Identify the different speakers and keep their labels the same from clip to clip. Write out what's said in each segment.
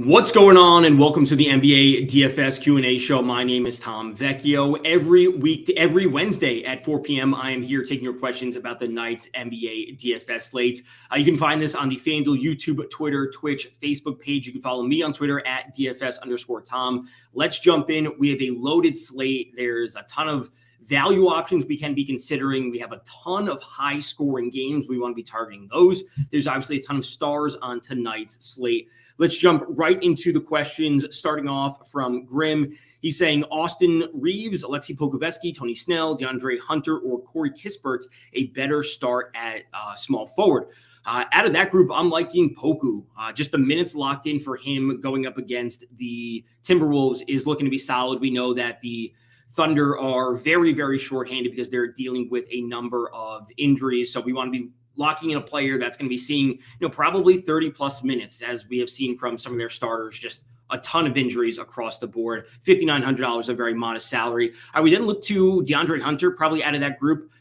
Speaker 1: What's going on, and welcome to the NBA DFS Q&A show. My name is Tom Vecchio. Every Wednesday at 4 p.m., I am here taking your questions about the night's NBA DFS slate. You can find this on the FanDuel YouTube, Twitter, Twitch, Facebook page. You can follow me on Twitter at DFS_Tom. Let's jump in. We have a loaded slate. There's a ton of value options we can be considering. We have a ton of high-scoring games. We want to be targeting those. There's obviously a ton of stars on tonight's slate. Let's jump right into the questions, starting off from Grim. He's saying Austin Reeves, Alexei Pokusevski, Tony Snell, DeAndre Hunter, or Corey Kispert a better start at small forward. Out of that group, I'm liking Poku. Just the minutes locked in for him going up against the Timberwolves is looking to be solid. We know that the Thunder are very, very shorthanded because they're dealing with a number of injuries. So we want to be locking in a player that's going to be seeing, probably 30 plus minutes, as we have seen from some of their starters. Just a ton of injuries across the board. $5,900, a very modest salary. I would then look to DeAndre Hunter, probably out of that group.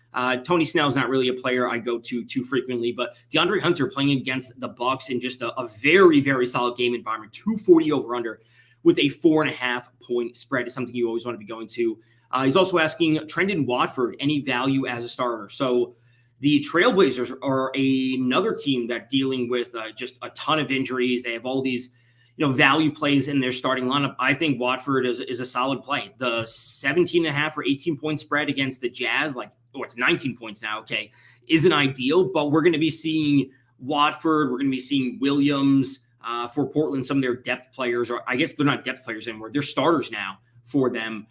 Speaker 1: Tony Snell's not really a player I go to too frequently, but DeAndre Hunter playing against the Bucks in just a very, very solid game environment. 240 over under with a 4.5 point spread is something you always want to be going to. He's also asking Trendon Watford, any value as a starter? So the Trailblazers are another team that dealing with just a ton of injuries. They have all these, value plays in their starting lineup. I think Watford is a solid play. The 17.5 or 18-point spread against the Jazz, it's 19 points now, okay, isn't ideal, but we're going to be seeing Watford. We're going to be seeing Williams for Portland, some of their depth players, or I guess they're not depth players anymore. They're starters now for them.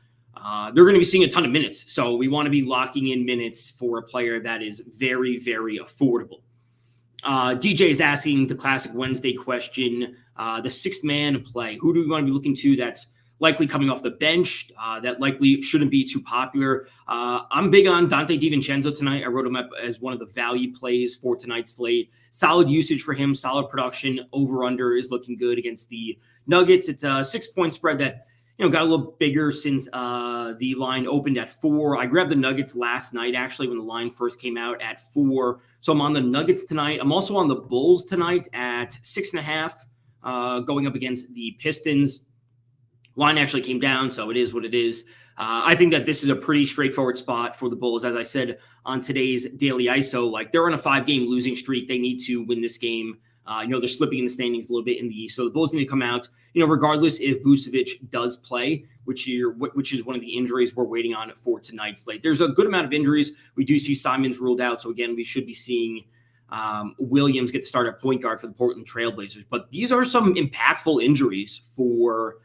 Speaker 1: They're going to be seeing a ton of minutes. So we want to be locking in minutes for a player that is very, very affordable. DJ is asking the classic Wednesday question, the sixth man play. Who do we want to be looking to that's likely coming off the bench, that likely shouldn't be too popular? I'm big on Donte DiVincenzo tonight. I wrote him up as one of the value plays for tonight's slate. Solid usage for him, solid production. Over-under is looking good against the Nuggets. It's a 6-point spread that got a little bigger since the line opened at 4. I grabbed the Nuggets last night, actually, when the line first came out at 4. So I'm on the Nuggets tonight. I'm also on the Bulls tonight at 6.5, going up against the Pistons. Line actually came down, so it is what it is. I think that this is a pretty straightforward spot for the Bulls. As I said on today's Daily ISO, they're on a 5-game losing streak. They need to win this game. They're slipping in the standings a little bit in the East. So the Bulls need to come out, regardless if Vucevic does play, which is one of the injuries we're waiting on for tonight's slate. There's a good amount of injuries. We do see Simons ruled out. So again, we should be seeing Williams get the start at point guard for the Portland Trailblazers. But these are some impactful injuries for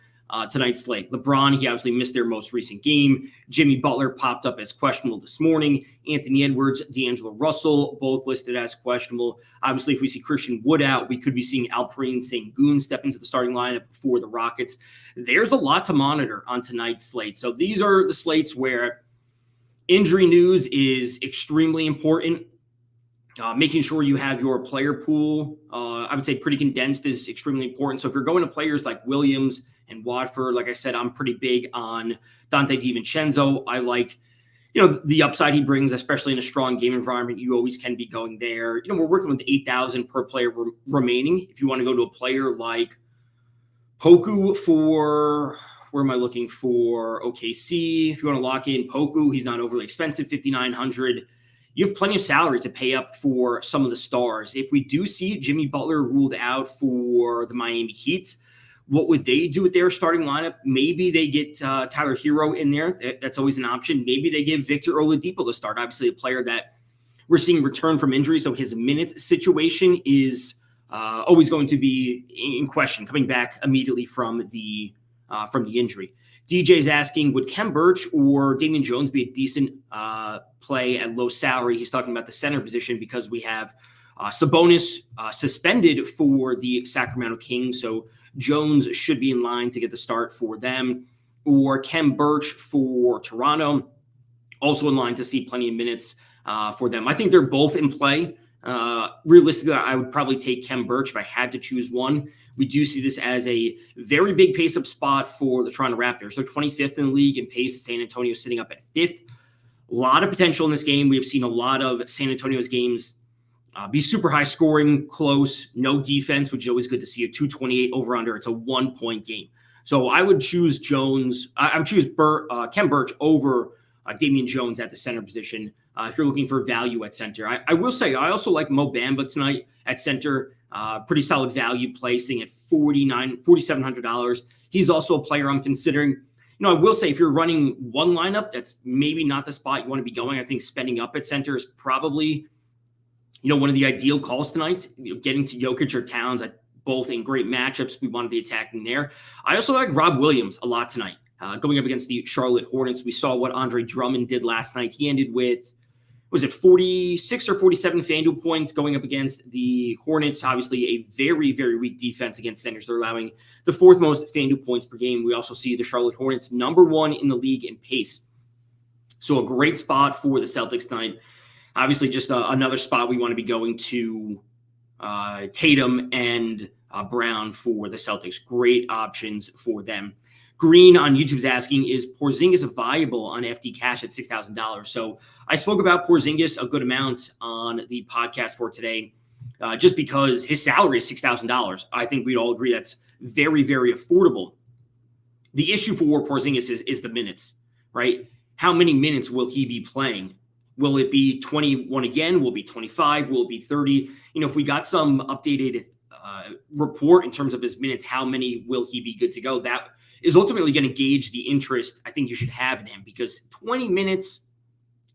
Speaker 1: tonight's slate. LeBron, he obviously missed their most recent game. Jimmy Butler popped up as questionable this morning. Anthony Edwards, D'Angelo Russell, both listed as questionable. Obviously, if we see Christian Wood out, we could be seeing Alperen Sengun step into the starting lineup for the Rockets. There's a lot to monitor on tonight's slate. So these are the slates where injury news is extremely important. Making sure you have your player pool, I would say pretty condensed, is extremely important. So if you're going to players like Williams and Watford, like I said, I'm pretty big on Donte DiVincenzo. I like, the upside he brings, especially in a strong game environment. You always can be going there. We're working with 8,000 per player remaining. If you want to go to a player like Poku for, where am I looking for? OKC. If you want to lock in Poku, he's not overly expensive, $5,900. You have plenty of salary to pay up for some of the stars. If we do see Jimmy Butler ruled out for the Miami Heat, what would they do with their starting lineup? Maybe they get Tyler Hero in there. That's always an option. Maybe they give Victor Oladipo the start. Obviously, a player that we're seeing return from injury, so his minutes situation is always going to be in question, coming back immediately from the injury. DJ's asking, would Kem Birch or Damian Jones be a decent play at low salary? He's talking about the center position because we have Sabonis suspended for the Sacramento Kings. So Jones should be in line to get the start for them. Or Kem Birch for Toronto, also in line to see plenty of minutes for them. I think they're both in play. Realistically, I would probably take Kem Birch if I had to choose one. We do see this as a very big pace-up spot for the Toronto Raptors. They're 25th in the league in pace. San Antonio sitting up at 5th. A lot of potential in this game. We have seen a lot of San Antonio's games be super high scoring, close, no defense, which is always good to see. A 228 over under. It's a 1-point game. So I would choose Jones. I would choose Kem Birch over Damian Jones at the center position if you're looking for value at center. I will say I also like Mo Bamba tonight at center. Pretty solid value placing at $4,700. He's also a player I'm considering. I will say if you're running one lineup, that's maybe not the spot you want to be going. I think spending up at center is probably, one of the ideal calls tonight. Getting to Jokic or Towns, both in great matchups. We want to be attacking there. I also like Rob Williams a lot tonight. Going up against the Charlotte Hornets, we saw what Andre Drummond did last night. He ended with, 46 or 47 FanDuel points going up against the Hornets. Obviously, a very, very weak defense against centers. They're allowing the fourth most FanDuel points per game. We also see the Charlotte Hornets number 1 in the league in pace. So a great spot for the Celtics tonight. Obviously, just another spot we want to be going to Tatum and Brown for the Celtics. Great options for them. Green on YouTube is asking, is Porzingis viable on FD Cash at $6,000? So I spoke about Porzingis a good amount on the podcast for today, just because his salary is $6,000. I think we'd all agree that's very, very affordable. The issue for Porzingis is the minutes, right? How many minutes will he be playing? Will it be 21 again? Will it be 25? Will it be 30? If we got some updated report in terms of his minutes, how many will he be good to go? That is ultimately going to gauge the interest I think you should have in him, because 20 minutes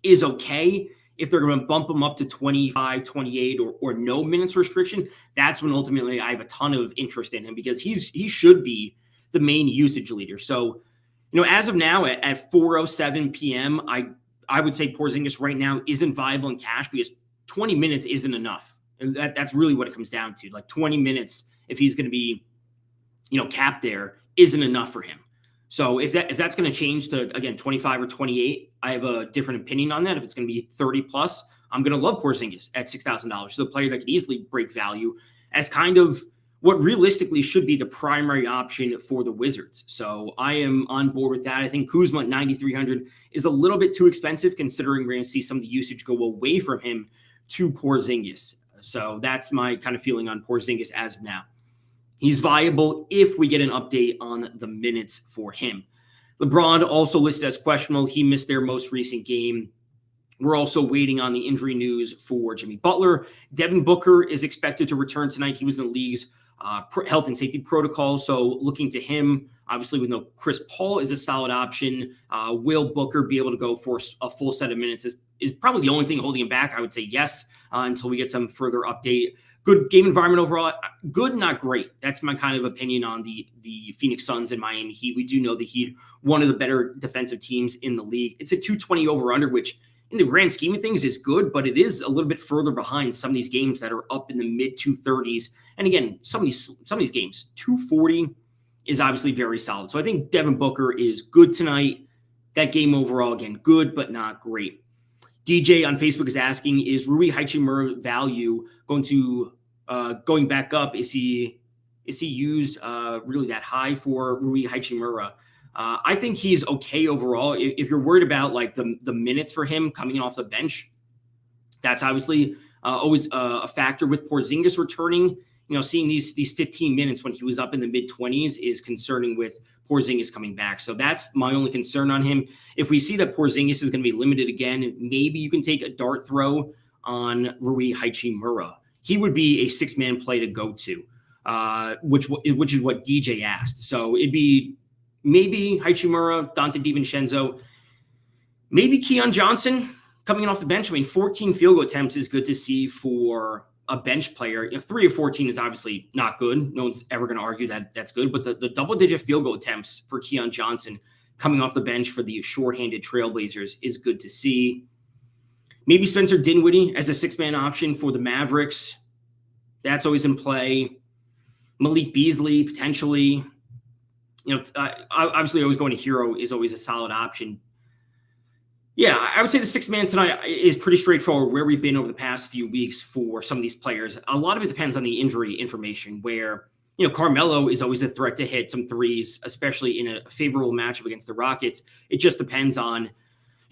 Speaker 1: is okay. If they're going to bump him up to 25, 28 or no minutes restriction, that's when ultimately I have a ton of interest in him, because he should be the main usage leader. So, as of now at 4:07 p.m., I would say Porzingis right now isn't viable in cash because 20 minutes isn't enough. And that's really what it comes down to. Like 20 minutes, if he's going to be, capped there, isn't enough for him. So if that's going to change to, again, 25 or 28, I have a different opinion on that. If it's going to be 30 plus, I'm going to love Porzingis at $6,000. So a player that could easily break value as kind of what realistically should be the primary option for the Wizards. So I am on board with that. I think Kuzma at 9,300 is a little bit too expensive, considering we're going to see some of the usage go away from him to Porzingis. So that's my kind of feeling on Porzingis as of now. He's viable if we get an update on the minutes for him. LeBron also listed as questionable. He missed their most recent game. We're also waiting on the injury news for Jimmy Butler. Devin Booker is expected to return tonight. He was in the league's health and safety protocol, so looking to him. Obviously, we know Chris Paul is a solid option. Will Booker be able to go for a full set of minutes is probably the only thing holding him back. I would say yes until we get some further update. Good game environment overall. Good, not great. That's my kind of opinion on the Phoenix Suns and Miami Heat. We do know the Heat, one of the better defensive teams in the league. It's a 220 over under, which in the grand scheme of things is good, but it is a little bit further behind some of these games that are up in the mid 230s. And again, some of these games, 240 is obviously very solid. So I think Devin Booker is good tonight. That game overall, again, good, but not great. DJ on Facebook is asking, is Rui Hachimura value going back up? Is he used really that high for Rui Hachimura? I think he's okay overall. If you're worried about like the minutes for him coming off the bench, that's obviously always a factor with Porzingis returning. Seeing these 15 minutes when he was up in the mid-20s is concerning with Porzingis coming back. So that's my only concern on him. If we see that Porzingis is going to be limited again, maybe you can take a dart throw on Rui Hachimura. He would be a 6-man play to go to, which is what DJ asked. So it'd be maybe Hachimura, Dante DiVincenzo, maybe Keon Johnson coming in off the bench. 14 field goal attempts is good to see for a bench player. 3 of 14 is obviously not good. No one's ever going to argue that that's good. But the double-digit field goal attempts for Keon Johnson coming off the bench for the shorthanded Trailblazers is good to see. Maybe Spencer Dinwiddie as a 6-man option for the Mavericks. That's always in play. Malik Beasley, potentially. Obviously always going to Hero is always a solid option. Yeah, I would say the 6-man tonight is pretty straightforward where we've been over the past few weeks for some of these players. A lot of it depends on the injury information where, Carmelo is always a threat to hit some threes, especially in a favorable matchup against the Rockets. It just depends on,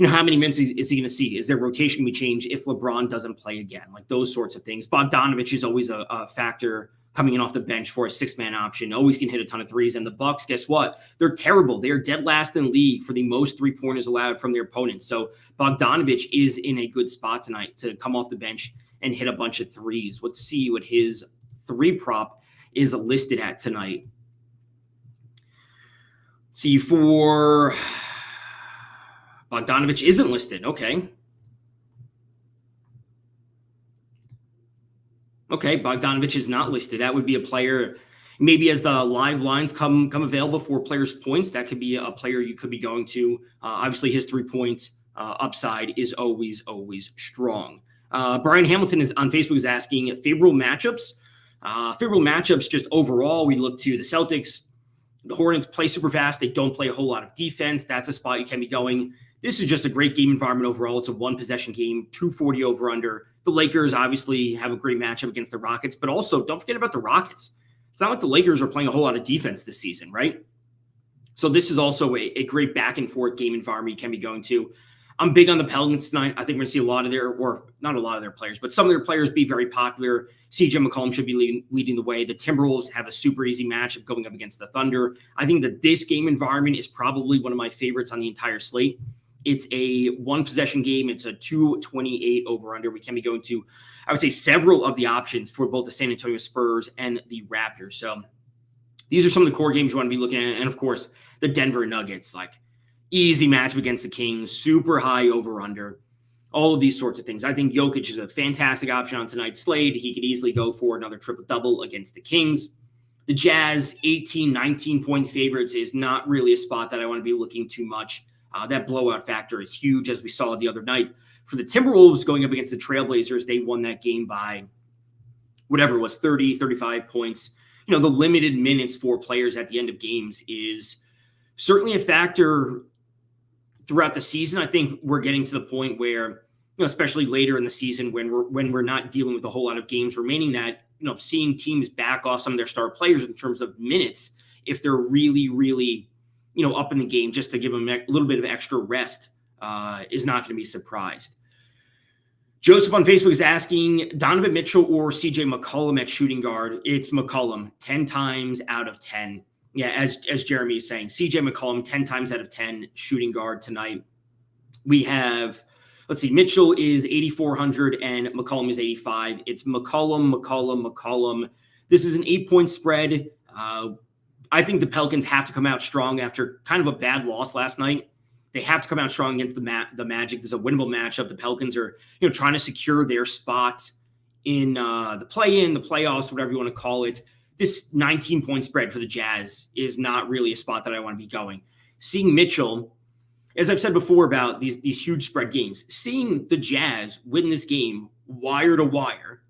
Speaker 1: how many minutes is he going to see? Is their rotation going to change if LeBron doesn't play again? Like those sorts of things. Bogdanovich is always a factor coming in off the bench for a 6-man option. Always can hit a ton of threes. And the Bucks, guess what? They're terrible. They are dead last in league for the most 3-pointers allowed from their opponents. So Bogdanovich is in a good spot tonight to come off the bench and hit a bunch of threes. Let's see what his 3 prop is listed at tonight. See, for Bogdanovich isn't listed. Okay, Bogdanovich is not listed. That would be a player, maybe as the live lines come available for players' points, that could be a player you could be going to. Obviously, his 3-point upside is always strong. Brian Hamilton is on Facebook is asking favorable matchups. Favorable matchups just overall, we look to the Celtics. The Hornets play super fast. They don't play a whole lot of defense. That's a spot you can be going. This is just a great game environment overall. It's a 1-possession game, 240 over under. The Lakers obviously have a great matchup against the Rockets, but also don't forget about the Rockets. It's not like the Lakers are playing a whole lot of defense this season, right? So this is also a great back and forth game environment you can be going to. I'm big on the Pelicans tonight. I think we're going to see a lot of not a lot of their players, but some of their players be very popular. CJ McCollum should be leading the way. The Timberwolves have a super easy matchup going up against the Thunder. I think that this game environment is probably one of my favorites on the entire slate. It's a 1-possession game. It's a 228 over under. We can be going to, I would say, several of the options for both the San Antonio Spurs and the Raptors. So these are some of the core games you want to be looking at. And of course, the Denver Nuggets, like easy matchup against the Kings, super high over under, all of these sorts of things. I think Jokic is a fantastic option on tonight's slate. He could easily go for another triple-double against the Kings. The Jazz, 18, 19-point favorites is not really a spot that I want to be looking too much. That blowout factor is huge, as we saw the other night. For the Timberwolves going up against the Trailblazers, they won that game by whatever it was, 30, 35 points. The limited minutes for players at the end of games is certainly a factor throughout the season. I think we're getting to the point where, especially later in the season when we're not dealing with a whole lot of games remaining, that, seeing teams back off some of their star players in terms of minutes, if they're really, really, up in the game, just to give them a little bit of extra rest, is not going to be surprised. Joseph on Facebook is asking Donovan Mitchell or CJ McCollum at shooting guard. It's McCollum 10 times out of 10. Yeah, as Jerami is saying, CJ McCollum 10 times out of 10 shooting guard tonight. We have, Mitchell is 8,400 and McCollum is 85. It's McCollum. This is an 8-point spread. I think the Pelicans have to come out strong after kind of a bad loss last night. They have to come out strong against the Magic. This is a winnable matchup. The Pelicans are, trying to secure their spot in the play-in, the playoffs, whatever you want to call it. This 19-point spread for the Jazz is not really a spot that I want to be going. Seeing Mitchell, as I've said before about these huge spread games, seeing the Jazz win this game wire to wire,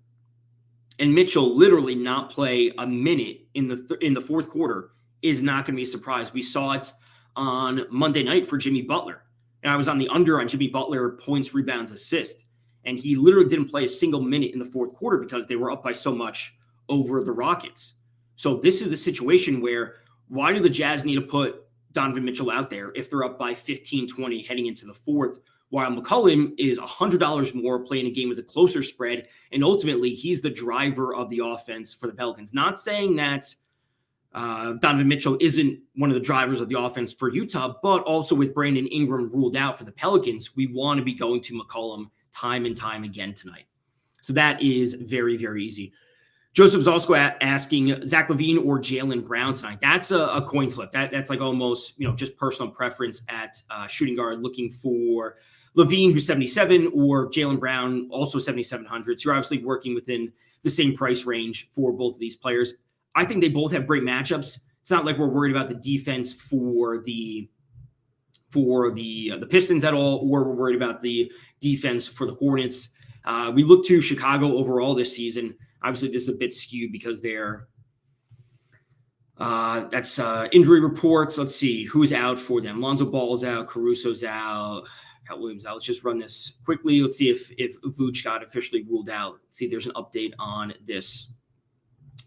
Speaker 1: and Mitchell literally not play a minute in the fourth quarter is not going to be a surprise. We saw it on Monday night for Jimmy Butler, and I was on the under on Jimmy Butler points, rebounds, assists, and he literally didn't play a single minute in the fourth quarter because they were up by so much over the Rockets. So this is the situation where, why do the Jazz need to put Donovan Mitchell out there if they're up by 15, 20 heading into the fourth, while McCollum is $100 more playing a game with a closer spread, and ultimately he's the driver of the offense for the Pelicans. Not saying that Donovan Mitchell isn't one of the drivers of the offense for Utah, but also with Brandon Ingram ruled out for the Pelicans, we want to be going to McCollum time and time again tonight. So that is very, very easy. Joseph is also asking Z.LaVine or Jaylen Brown tonight. That's a coin flip. That's like almost, just personal preference at shooting guard, looking for LaVine, who's 77, or Jaylen Brown, also 7,700. So you're obviously working within the same price range for both of these players. I think they both have great matchups. It's not like we're worried about the defense for the Pistons at all, or we're worried about the defense for the Hornets. We look to Chicago overall this season. Obviously, this is a bit skewed because that's injury reports. Let's see who's out for them. Lonzo Ball's out, Caruso's out, Pat Williams out. Let's just run this quickly. Let's see if Vooch got officially ruled out. Let's see if there's an update on this,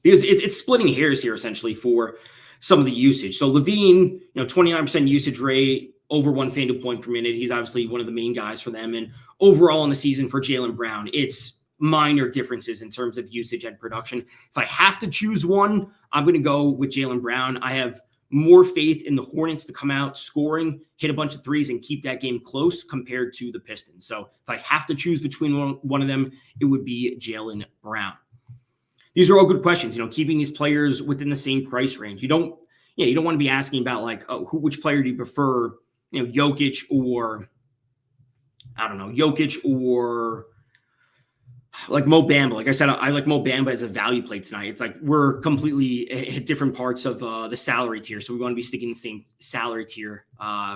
Speaker 1: because it's splitting hairs here essentially for some of the usage. So LaVine, 29% usage rate. over 1 FanDuel point per minute. He's obviously one of the main guys for them. And overall in the season for Jaylen Brown, it's minor differences in terms of usage and production. If I have to choose one, I'm going to go with Jaylen Brown. I have more faith in the Hornets to come out scoring, hit a bunch of threes, and keep that game close compared to the Pistons. So if I have to choose between one of them, it would be Jaylen Brown. These are all good questions, keeping these players within the same price range. You don't want to be asking about which player do you prefer, Jokic or like Mo Bamba. Like I said, I like Mo Bamba as a value play tonight. It's like we're completely at different parts of the salary tier. So we want to be sticking in the same salary tier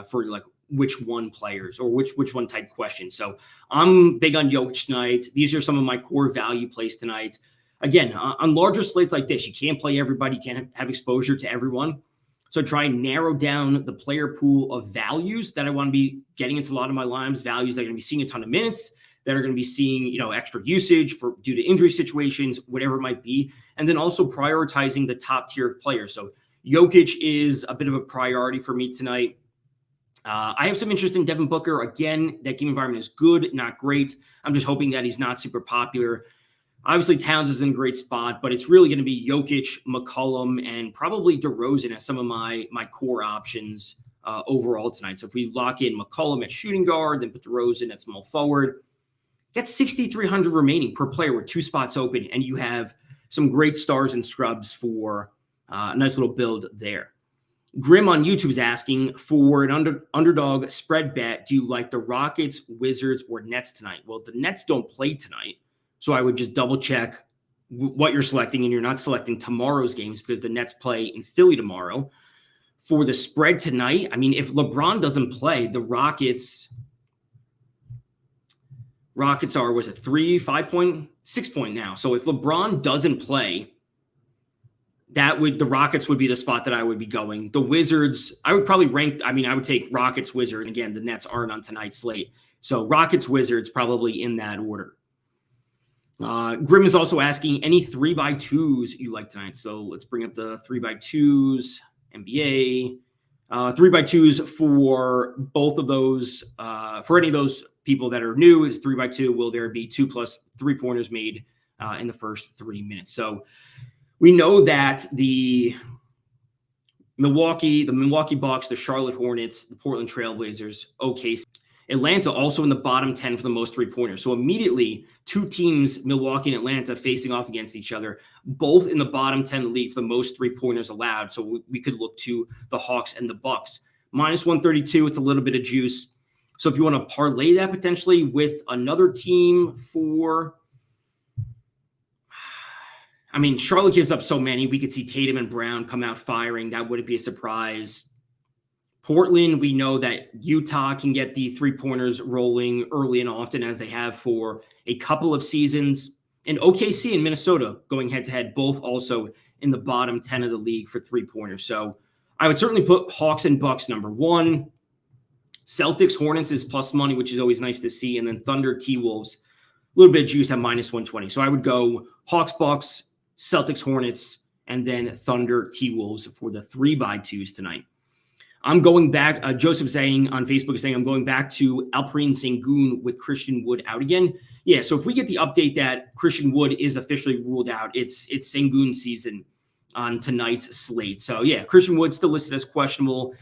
Speaker 1: for like which one players or which one type question. So I'm big on Jokic tonight. These are some of my core value plays tonight. Again, on larger slates like this, you can't play everybody. You can't have exposure to everyone. So try and narrow down the player pool of values that I want to be getting into a lot of my lineups, values that are going to be seeing a ton of minutes, that are going to be seeing, extra usage due to injury situations, whatever it might be. And then also prioritizing the top tier of players. So Jokic is a bit of a priority for me tonight. I have some interest in Devin Booker. Again, that game environment is good, not great. I'm just hoping that he's not super popular. Obviously, Towns is in a great spot, but it's really going to be Jokic, McCollum, and probably DeRozan as some of my core options overall tonight. So if we lock in McCollum at shooting guard, then put DeRozan at small forward, get 6,300 remaining per player with 2 spots open, and you have some great stars and scrubs for a nice little build there. Grim on YouTube is asking, for an underdog spread bet, do you like the Rockets, Wizards, or Nets tonight? Well, the Nets don't play tonight, so I would just double check what you're selecting, and you're not selecting tomorrow's games because the Nets play in Philly tomorrow. For the spread tonight, I mean, if LeBron doesn't play, the Rockets are, was it 5.6 point now? So if LeBron doesn't play, the Rockets would be the spot that I would be going. The Wizards, I would probably rank, I would take Rockets, Wizards. Again, the Nets aren't on tonight's slate. So Rockets, Wizards, probably in that order. Grim is also asking, any 3x2s you like tonight? So let's bring up the 3x2s, NBA. 3x2s for both of those, for any of those people that are new, is 3x2. Will there be 2+ 3-pointers made in the first 3 minutes? So we know that the Milwaukee Bucks, the Charlotte Hornets, the Portland Trailblazers, OKC, Atlanta also in the bottom 10 for the most 3-pointers. So immediately 2 teams, Milwaukee and Atlanta, facing off against each other, both in the bottom 10 of the league for the most 3-pointers allowed. So we could look to the Hawks and the Bucks. -132, it's a little bit of juice. So if you want to parlay that potentially with another team Charlotte gives up so many. We could see Tatum and Brown come out firing. That wouldn't be a surprise. Portland, we know that Utah can get the 3-pointers rolling early and often, as they have for a couple of seasons. And OKC and Minnesota going head-to-head, both also in the bottom 10 of the league for 3-pointers. So I would certainly put Hawks and Bucks number 1. Celtics, Hornets is plus money, which is always nice to see. And then Thunder, T-Wolves, a little bit of juice at -120. So I would go Hawks, Bucks, Celtics, Hornets, and then Thunder, T-Wolves for the 3x2s tonight. I'm going back. Joseph saying on Facebook is saying I'm going back to Alperen Sengun with Christian Wood out again. Yeah, so if we get the update that Christian Wood is officially ruled out, it's Sengun season on tonight's slate. So yeah, Christian Wood still listed as questionable.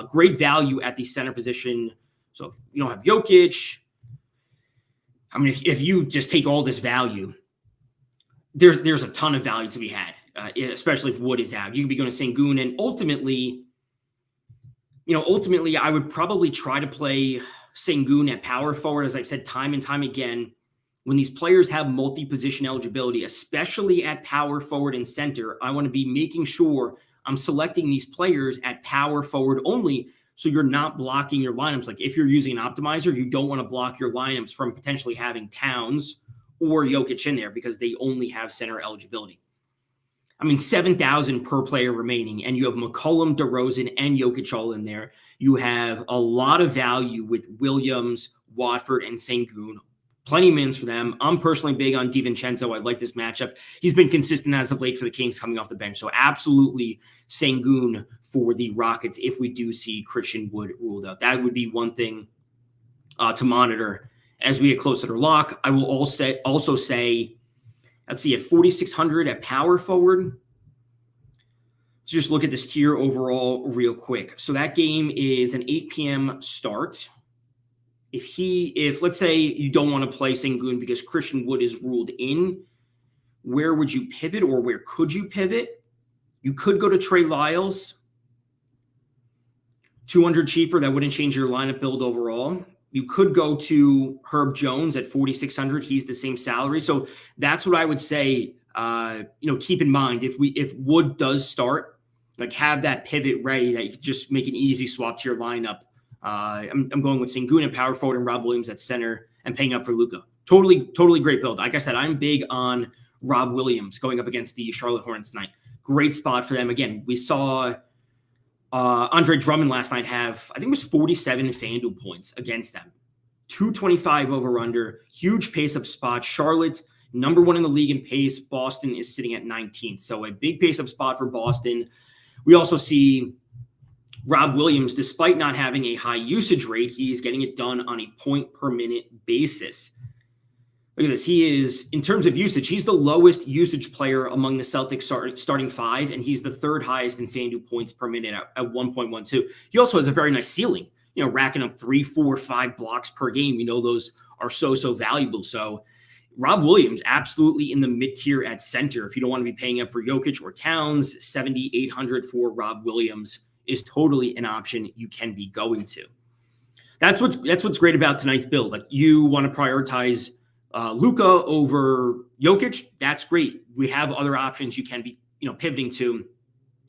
Speaker 1: Great value at the center position. So if you don't have Jokic, if you just take all this value, there's a ton of value to be had, especially if Wood is out. You could be going to Sengun, and ultimately, I would probably try to play Sengun at power forward. As I've said time and time again, when these players have multi-position eligibility, especially at power forward and center, I want to be making sure I'm selecting these players at power forward only, so you're not blocking your lineups. Like if you're using an optimizer, you don't want to block your lineups from potentially having Towns or Jokic in there because they only have center eligibility. 7,000 per player remaining, and you have McCollum, DeRozan, and Jokic all in there. You have a lot of value with Williams, Watford, and Sengun Plenty of minutes for them. I'm personally big on DiVincenzo. I like this matchup. He's been consistent as of late for the Kings coming off the bench. So absolutely Sengun for the Rockets if we do see Christian Wood ruled out. That would be one thing to monitor as we get closer to lock. I will also say, let's see, at 4,600 at power forward. Let's just look at this tier overall real quick. So that game is an 8 p.m. start. If let's say you don't want to play Sengun because Christian Wood is ruled in, where would you pivot or where could you pivot? You could go to Trey Lyles, 200 cheaper. That wouldn't change your lineup build overall. You could go to Herb Jones at 4,600. He's the same salary. So that's what I would say, keep in mind if Wood does start, like have that pivot ready that you could just make an easy swap to your lineup. I'm going with Sengun at power forward and Rob Williams at center and paying up for Luka. Totally great build. Like I said, I'm big on Rob Williams going up against the Charlotte Hornets tonight. Great spot for them. Again, we saw Andre Drummond last night have, I think it was 47 FanDuel points against them. 225 over under, huge pace up spot. Charlotte, number 1 in the league in pace. Boston is sitting at 19th. So a big pace up spot for Boston. We also see Rob Williams, despite not having a high usage rate, he's getting it done on a point per minute basis. Look at this. He is, in terms of usage, he's the lowest usage player among the Celtics starting 5, and he's the 3rd highest in FanDuel points per minute at 1.12. He also has a very nice ceiling, racking up 3, 4, 5 blocks per game. Those are so valuable. So Rob Williams, absolutely in the mid-tier at center. If you don't want to be paying up for Jokic or Towns, 7,800 for Rob Williams is totally an option you can be going to. That's what's great about tonight's build. Like, you want to prioritize Luka over Jokic. That's great. We have other options you can be pivoting to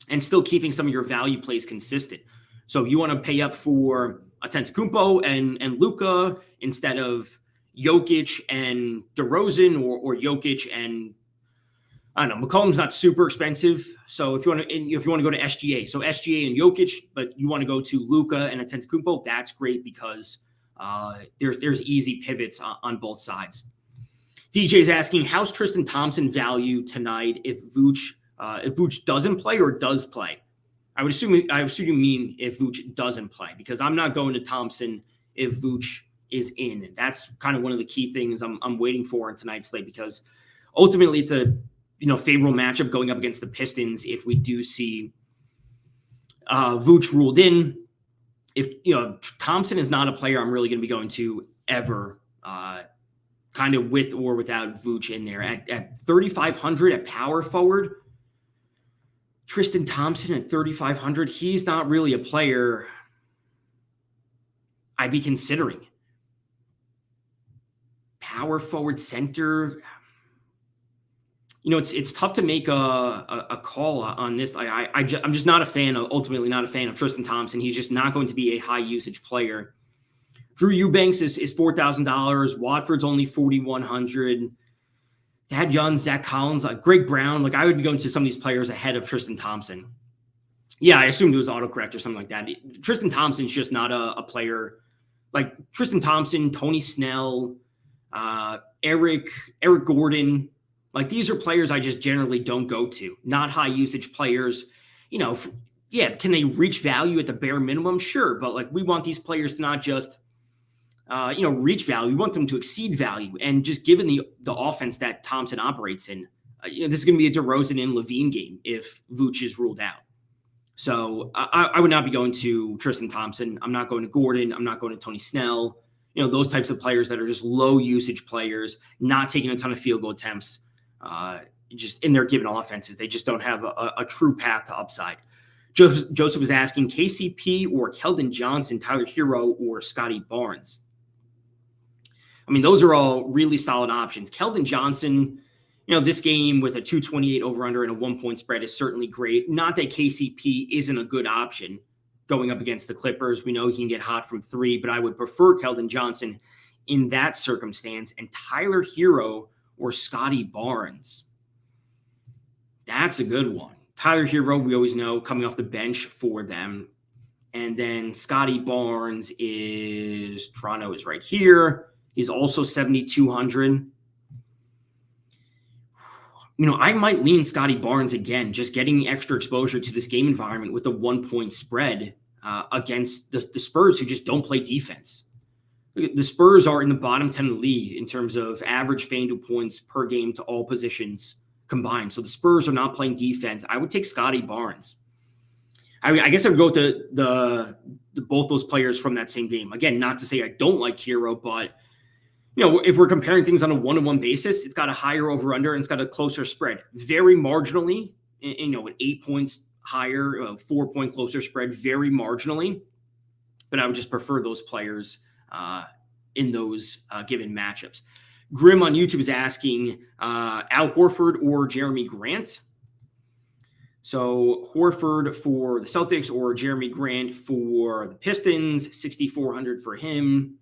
Speaker 1: and still keeping some of your value plays consistent. So you want to pay up for Antetokounmpo and Luka instead of Jokic and DeRozan or Jokic and I don't know. McCollum's not super expensive. So if you want to go to SGA, so SGA and Jokic, but you want to go to Luka and Antetokounmpo, that's great because there's easy pivots on both sides. DJ's asking, how's Tristan Thompson value tonight if Vooch doesn't play or does play? I would assume you mean if Vooch doesn't play, because I'm not going to Thompson if Vooch is in. That's kind of one of the key things I'm waiting for in tonight's slate, because ultimately it's a favorable matchup going up against the Pistons if we do see Vooch ruled in. If Thompson is not a player I'm really going to be going to ever, kind of with or without Vooch in there. At 3,500 at power forward, Tristan Thompson at 3,500, he's not really a player I'd be considering. Power forward center, it's tough to make a call on this. I'm just not a fan of Tristan Thompson. He's just not going to be a high usage player. Drew Eubanks is $4,000. Watford's only 4,100. Thad Young, Zach Collins, Greg Brown. I would be going to some of these players ahead of Tristan Thompson. Yeah, I assumed it was autocorrect or something like that. Tristan Thompson's just not a player like Tristan Thompson, Tony Snell, Eric Gordon. These are players I just generally don't go to. Not high usage players. Can they reach value at the bare minimum? Sure. But we want these players to not just, reach value. We want them to exceed value. And just given the offense that Thompson operates in, this is going to be a DeRozan and LaVine game if Vooch is ruled out. So I would not be going to Tristan Thompson. I'm not going to Gordon. I'm not going to Tony Snell. Those types of players that are just low usage players, not taking a ton of field goal attempts. Just in their given offenses, they just don't have a true path to upside. Joseph is asking KCP or Keldon Johnson, Tyler Hero, or Scotty Barnes. Those are all really solid options. Keldon Johnson, this game with a 228 over under and a 1-point spread is certainly great. Not that KCP isn't a good option going up against the Clippers. We know he can get hot from 3, but I would prefer Keldon Johnson in that circumstance. And Tyler Hero or Scotty Barnes. That's a good one. Tyler Hero, we always know, coming off the bench for them. And then Scotty Barnes Toronto is right here. He's also 7,200. I might lean Scotty Barnes again, just getting extra exposure to this game environment with a 1-point spread against the Spurs, who just don't play defense. The Spurs are in the bottom 10 of the league in terms of average FanDuel points per game to all positions combined. So the Spurs are not playing defense. I would take Scotty Barnes. I guess I would go to the both those players from that same game. Again, not to say I don't like Hero, but if we're comparing things on a one-to-one basis, it's got a higher over-under and it's got a closer spread. Very marginally, at 8 points higher, 4-point closer spread, very marginally. But I would just prefer those players in those given matchups. Grim on YouTube is asking Al Horford or Jerami Grant. So Horford for the Celtics or Jerami Grant for the Pistons, 6,400 for him.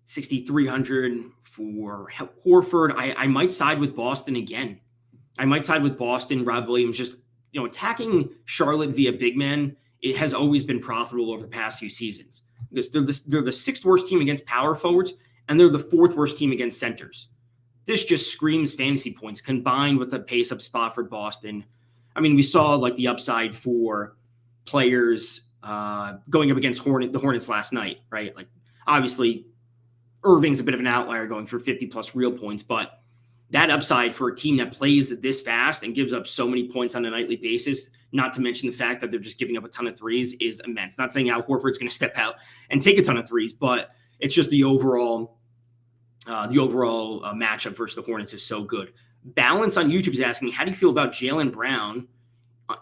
Speaker 1: 6,300 for Horford. I might side with Boston again. I might side with Boston. Rob Williams, just attacking Charlotte via big man, it has always been profitable over the past few seasons because they're the sixth worst team against power forwards and they're the fourth worst team against centers. This just screams fantasy points combined with the pace up spot for Boston. I mean, we saw the upside for players going up against the Hornets last night, right? Obviously, Irving's a bit of an outlier going for 50-plus real points, but that upside for a team that plays this fast and gives up so many points on a nightly basis, not to mention the fact that they're just giving up a ton of threes, is immense. Not saying Al Horford's going to step out and take a ton of threes, but it's just the overall matchup versus the Hornets is so good. Balance on YouTube is asking, how do you feel about Jaylen Brown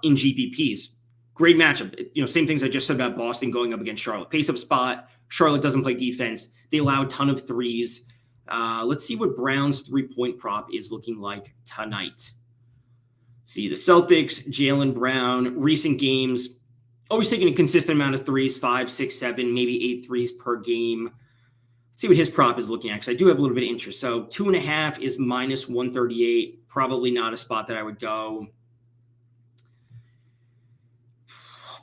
Speaker 1: in GPPs? Great matchup. Same things I just said about Boston going up against Charlotte. Pace up spot. Charlotte doesn't play defense. They allow a ton of threes. Let's see what Brown's 3-point prop is looking like tonight. See the Celtics, Jaylen Brown, recent games, always taking a consistent amount of threes, 5, 6, 7, maybe 8 threes per game. Let's see what his prop is looking at, because I do have a little bit of interest. So 2.5 is minus 138. Probably not a spot that I would go.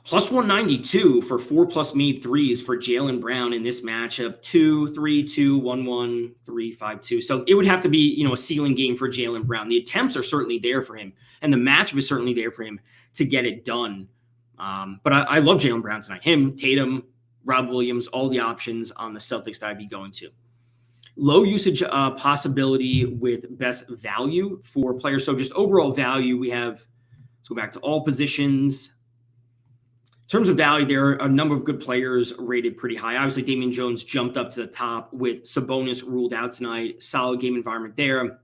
Speaker 1: Plus 192 for 4+ made threes for Jaylen Brown in this matchup. 2, 3, 2, 1, 1, 3, 5, 2. So it would have to be, a ceiling game for Jaylen Brown. The attempts are certainly there for him, and the matchup is certainly there for him to get it done. But I love Jaylen Brown tonight. Him, Tatum, Rob Williams, all the options on the Celtics that I'd be going to. Low usage possibility with best value for players. So just overall value, we have, let's go back to all positions. In terms of value, there are a number of good players rated pretty high. Obviously, Damian Jones jumped up to the top with Sabonis ruled out tonight. Solid game environment there. A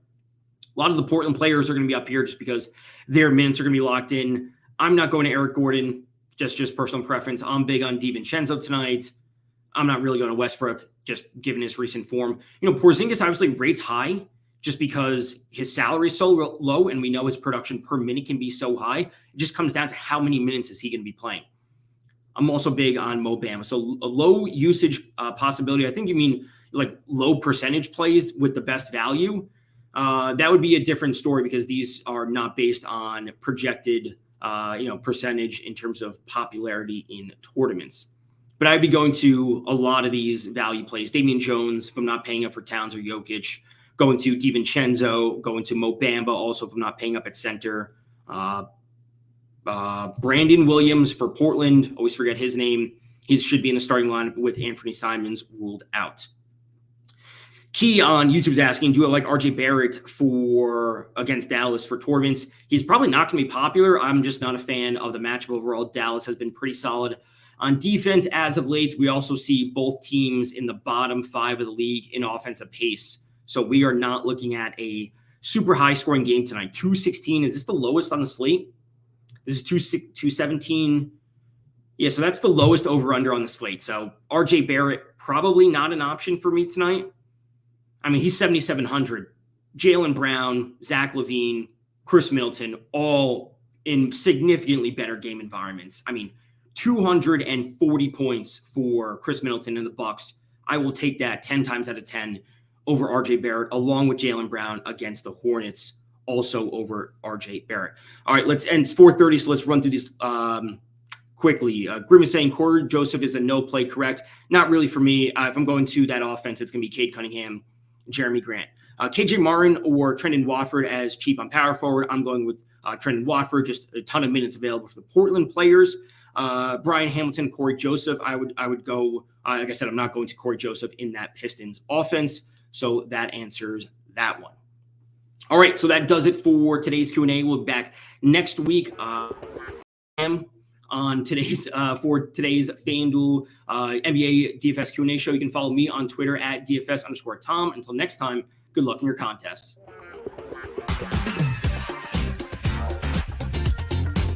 Speaker 1: lot of the Portland players are going to be up here just because their minutes are going to be locked in. I'm not going to Eric Gordon, just personal preference. I'm big on DiVincenzo tonight. I'm not really going to Westbrook, just given his recent form. Porzingis obviously rates high just because his salary is so low, and we know his production per minute can be so high. It just comes down to how many minutes is he going to be playing. I'm also big on Mo Bamba. So a low usage possibility. I think you mean low percentage plays with the best value. That would be a different story because these are not based on projected, percentage in terms of popularity in tournaments. But I'd be going to a lot of these value plays. Damian Jones, if I'm not paying up for Towns or Jokic. Going to DiVincenzo. Going to Mo Bamba, also if I'm not paying up at center. Brandon Williams for Portland. Always forget his name. He should be in the starting lineup with Anthony Simons ruled out. Key on YouTube's asking, do I like RJ Barrett against Dallas for tournaments? He's probably not going to be popular. I'm just not a fan of the matchup overall. Dallas has been pretty solid on defense as of late. We also see both teams in the bottom 5 of the league in offensive pace. So we are not looking at a super high scoring game tonight. 216, is this the lowest on the slate? This is 217. Yeah, so that's the lowest over-under on the slate. So RJ Barrett, probably not an option for me tonight. I mean, he's 7,700. Jaylen Brown, Z.LaVine, Chris Middleton, all in significantly better game environments. I mean, 240 points for Chris Middleton and the Bucks. I will take that 10 times out of 10 over RJ Barrett, along with Jaylen Brown against the Hornets. Also over RJ Barrett. All right, let's end. It's 4:30, so let's run through these quickly. Grim is saying Corey Joseph is a no play, correct? Not really for me. If I'm going to that offense, it's going to be Cade Cunningham, Jerami Grant. KJ Martin or Trendon Watford as cheap on power forward. I'm going with Trendon Watford, just a ton of minutes available for the Portland players. Brian Hamilton, Corey Joseph. I would go, like I said, I'm not going to Corey Joseph in that Pistons offense. So that answers that one. All right, so that does it for today's Q&A. We'll be back next week on today's for today's FanDuel NBA DFS Q&A show. You can follow me on Twitter at DFS_Tom. Until next time, good luck in your contests.